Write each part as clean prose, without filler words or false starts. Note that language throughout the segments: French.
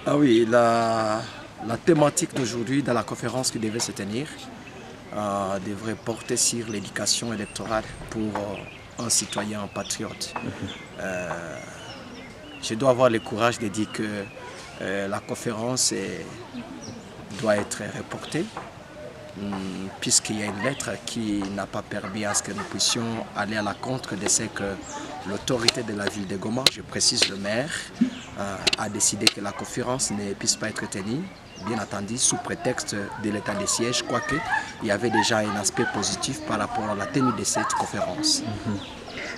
Ah oui, la thématique d'aujourd'hui dans la conférence qui devait se tenir devrait porter sur l'éducation électorale pour un citoyen patriote. Je dois avoir le courage de dire que la conférence doit être reportée puisqu'il y a une lettre qui n'a pas permis à ce que nous puissions aller à la contre de ce que l'autorité de la ville de Goma, je précise le maire, a décidé que la conférence ne puisse pas être tenue, bien entendu sous prétexte de l'état de siège, quoique il y avait déjà un aspect positif par rapport à la tenue de cette conférence.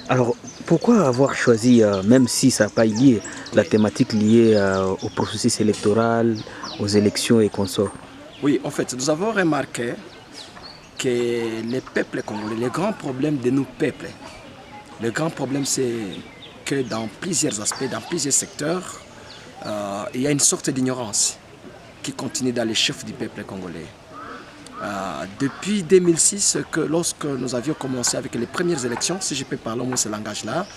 Alors, pourquoi avoir choisi, même si ça n'a pas lié, la thématique liée au processus électoral, aux élections et consorts? Oui, en fait, nous avons remarqué que les peuples congolais, le grand problème de nos peuples, le grand problème c'est que dans plusieurs aspects, dans plusieurs secteurs, il y a une sorte d'ignorance qui continue dans les chefs du peuple congolais. Depuis 2006, lorsque nous avions commencé avec les premières élections, si je peux parler au moins ce langage-là,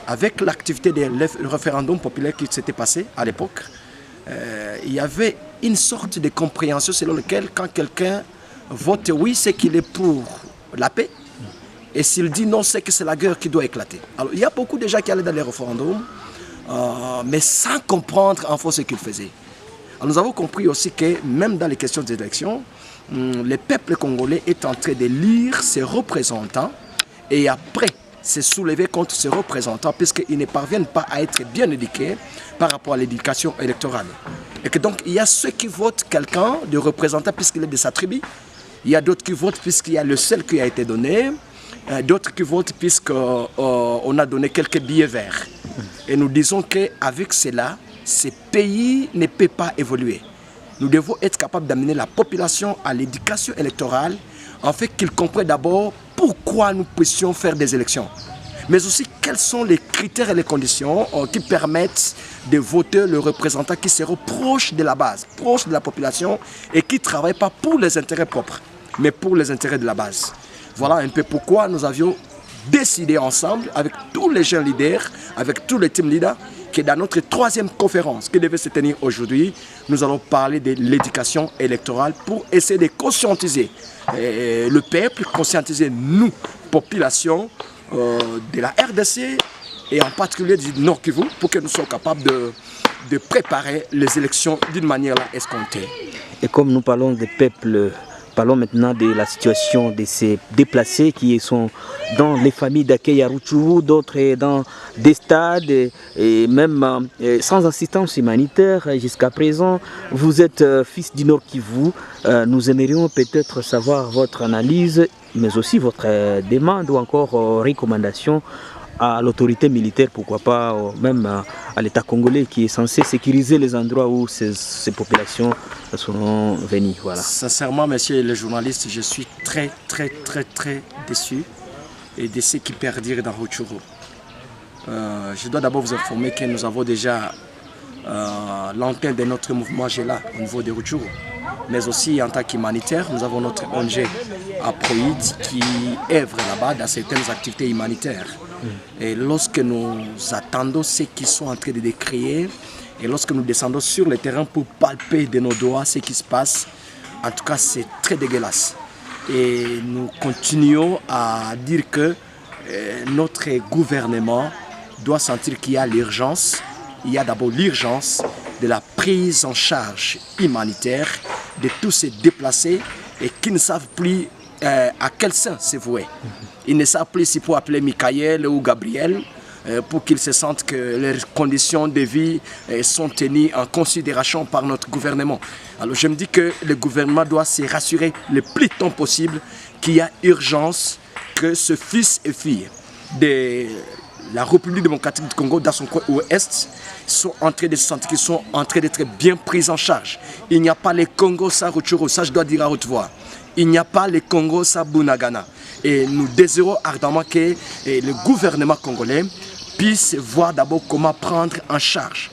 avec l'activité du référendum populaire qui s'était passé à l'époque, il y avait une sorte de compréhension selon laquelle quand quelqu'un vote oui, c'est qu'il est pour la paix, et s'il dit non, c'est que c'est la guerre qui doit éclater. Alors il y a beaucoup de gens qui allaient dans les référendums, mais sans comprendre en fait ce qu'ils faisaient. Alors, nous avons compris aussi que même dans les questions d'élection, le peuple congolais est en train de lire ses représentants et après se soulever contre ses représentants puisqu'ils ne parviennent pas à être bien éduqués par rapport à l'éducation électorale. Et que donc il y a ceux qui votent quelqu'un de représentant puisqu'il est de sa tribu, il y a d'autres qui votent puisqu'il y a le seul qui a été donné, d'autres qui votent puisqu'on a donné quelques billets verts. Et nous disons qu'avec cela, ces pays ne peuvent pas évoluer. Nous devons être capables d'amener la population à l'éducation électorale, en fait qu'ils comprennent d'abord pourquoi nous puissions faire des élections, mais aussi quels sont les critères et les conditions qui permettent de voter le représentant qui sera proche de la base, proche de la population et qui ne travaille pas pour les intérêts propres, mais pour les intérêts de la base. Voilà un peu pourquoi nous avions décidé ensemble, avec tous les jeunes leaders, avec tous les team leaders, que dans notre troisième conférence qui devait se tenir aujourd'hui, nous allons parler de l'éducation électorale pour essayer de conscientiser le peuple, conscientiser nous, population de la RDC et en particulier du Nord Kivu, pour que nous soyons capables de préparer les élections d'une manière escomptée. Et comme nous parlons des peuples, parlons maintenant de la situation de ces déplacés qui sont dans les familles d'accueil à Rutshuru, d'autres dans des stades et même sans assistance humanitaire jusqu'à présent. Vous êtes fils du Nord Kivu. Nous aimerions peut-être savoir votre analyse, mais aussi votre demande ou encore recommandation à l'autorité militaire, pourquoi pas même à l'État congolais qui est censé sécuriser les endroits où ces populations seront venues. Voilà. Sincèrement, messieurs les journalistes, je suis très déçu et de ce qui perdure dans Rutshuru. Je dois d'abord vous informer que nous avons déjà l'antenne de notre mouvement GELA au niveau de Rutshuru, mais aussi en tant qu'humanitaire, nous avons notre ONG à Proïd qui œuvre là-bas dans certaines activités humanitaires. Et lorsque nous attendons ce qu'ils sont en train de créer, et lorsque nous descendons sur le terrain pour palper de nos doigts ce qui se passe, en tout cas c'est très dégueulasse. Et nous continuons à dire que notre gouvernement doit sentir qu'il y a l'urgence. Il y a d'abord l'urgence de la prise en charge humanitaire de tous ces déplacés et qui ne savent plus à quel sein se vouer. Ils ne savent plus s'il faut appeler Michael ou Gabriel pour qu'ils se sentent que leurs conditions de vie sont tenues en considération par notre gouvernement. Alors je me dis que le gouvernement doit se rassurer le plus tôt possible qu'il y a urgence que ce fils et fille de la République démocratique du Congo dans son coin ouest sont en train de se sentir qu'ils sont en train d'être bien pris en charge. Il n'y a pas le Congo sans Rutshuru, ça je dois dire à haute voix. Il n'y a pas le Congo sans Bunagana. Et nous désirons ardemment que le gouvernement congolais puisse voir d'abord comment prendre en charge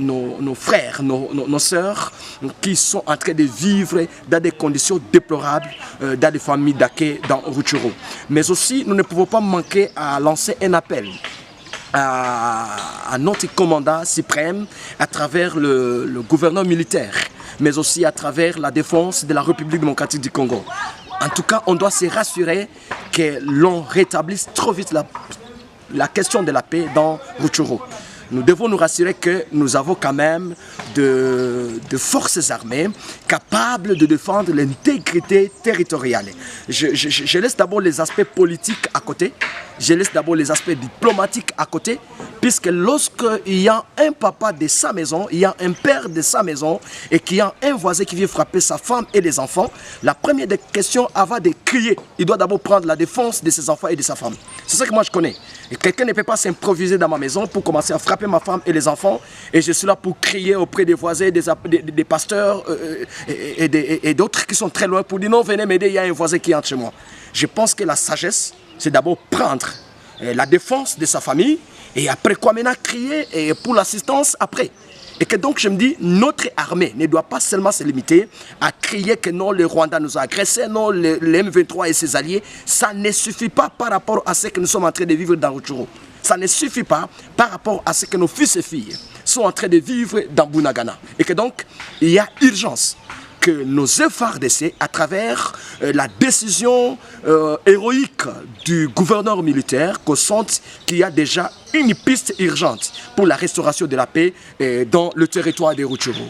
nos frères, nos sœurs qui sont en train de vivre dans des conditions déplorables dans des familles d'accueil dans Rutshuru. Mais aussi, nous ne pouvons pas manquer à lancer un appel à notre commandant suprême à travers le gouverneur militaire, mais aussi à travers la défense de la République démocratique du Congo. En tout cas, on doit se rassurer que l'on rétablisse trop vite la question de la paix dans Rutshuru. Nous devons nous rassurer que nous avons quand même de forces armées capables de défendre l'intégrité territoriale. Je laisse d'abord les aspects politiques à côté, je laisse d'abord les aspects diplomatiques à côté, puisque lorsqu'il y a un papa de sa maison, il y a un père de sa maison et qu'il y a un voisin qui vient frapper sa femme et les enfants, la première des questions avant de crier, il doit d'abord prendre la défense de ses enfants et de sa femme. C'est ça que moi je connais. Et quelqu'un ne peut pas s'improviser dans ma maison pour commencer à frapper ma femme et les enfants, et je suis là pour crier auprès des voisins, des pasteurs et d'autres qui sont très loin pour dire non, venez m'aider, il y a un voisin qui entre chez moi. Je pense que la sagesse, c'est d'abord prendre la défense de sa famille, et après quoi maintenant crier et pour l'assistance après. Et que donc je me dis, notre armée ne doit pas seulement se limiter à crier que non, le Rwanda nous a agressés, non, le M23 et ses alliés. Ça ne suffit pas par rapport à ce que nous sommes en train de vivre dans Rutshuru. Ça ne suffit pas par rapport à ce que nos fils et filles sont en train de vivre dans Bunagana. Et que donc, il y a urgence que nos FARDC, à travers la décision héroïque du gouverneur militaire, qu'on sente qu'il y a déjà une piste urgente pour la restauration de la paix dans le territoire de Rutshuru.